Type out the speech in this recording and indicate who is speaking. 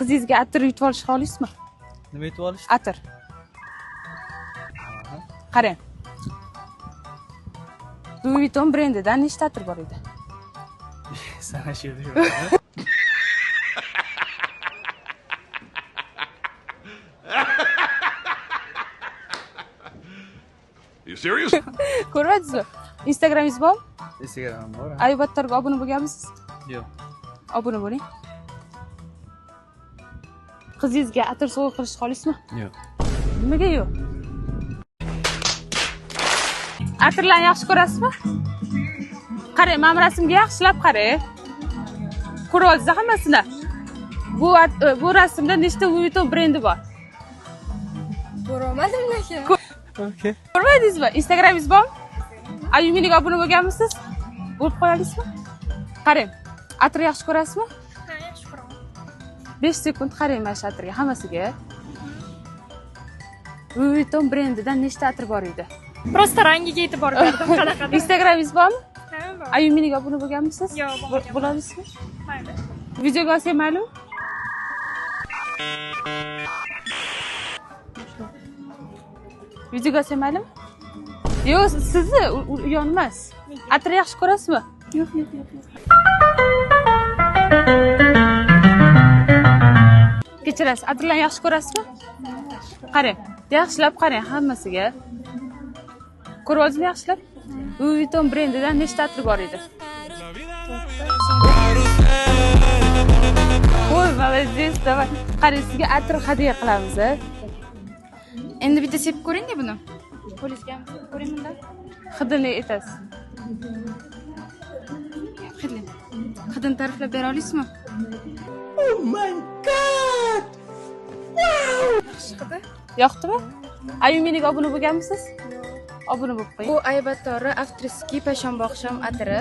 Speaker 1: Qizingizga atir yutib olishni xohlaysizmi?
Speaker 2: Nima yutib olish?
Speaker 1: Atir. Qarang. Louis Vuitton brendidan nechta atir bor edi?
Speaker 2: Sanash yo'q.
Speaker 3: You serious?
Speaker 1: Ko'ryapsizmi? Instagramingiz bormi?
Speaker 2: Instagram bor.
Speaker 1: Aybatlarga obuna bo'lganmisiz?
Speaker 2: Yo'q.
Speaker 1: Obuna bo'ling. Qizingizga atir sovg'a qilishni xohlaysizmi?
Speaker 2: Yo'q.
Speaker 1: Nimaga yo'q? Atirlarni yaxshi ko'rasizmi? Qarang, men rasmga yaxshilab qarang. Ko'ryapsizmi hammasini? Bu rasmda nechta Louis Vuitton brendi bor?
Speaker 4: Ko'rolmadim lekin.
Speaker 2: Okay.
Speaker 1: Ko'rmadingizmi? Instagramingiz bormi? Ayuminiga obuna bo'lganmisiz? Bo'lib qo'yasizmi? Qarang. Atir yaxshi ko'rasizmi?
Speaker 4: Ha, yaxshi ko'raman.
Speaker 1: 5 sekund qarang mana shu atirga hammasiga. Louis Vuitton brendidan nechta atir bor edi?
Speaker 4: Prosta rangiga e'tibor berdim. Qanaqa?
Speaker 1: Instagramingiz bormi?
Speaker 4: Ha, bor.
Speaker 1: Ayuminiga obuna bo'lganmisiz?
Speaker 4: Yo'q, bo'lmagan.
Speaker 1: Bo'ladingizmi?
Speaker 4: Mayli.
Speaker 1: Videoga olsam maylimi? Videoga olsam maylimi? Yo'q, sizni u yon emas. Atir yaxshi ko'rasizmi?
Speaker 4: Yo'q.
Speaker 1: Kechirasiz. Atirlarni yaxshi ko'rasizmi? Qarang. Yaxshilab qarang hammasiga. Ko'ryapsizmi yaxshilab? Louis Vuitton brendidan nechta atir bor edi? Voy, молодец, давай. Qarang, sizga atir hadya qilamiz.
Speaker 4: Endi bitta sepib ko'ring-da buni. Qo'lingizga ko'ring bundan.
Speaker 1: Hidini aytasiz.
Speaker 4: Hidli. Hidini ta'riflab bera olasizmi? Yaxshi hidi.
Speaker 1: Yoqdimi? Ayuminiga obuna bo'lganmisiz? Obuna bo'lib qo'ying.
Speaker 4: Bu Aybattori avtoriskiy payshanba oqshom atiri.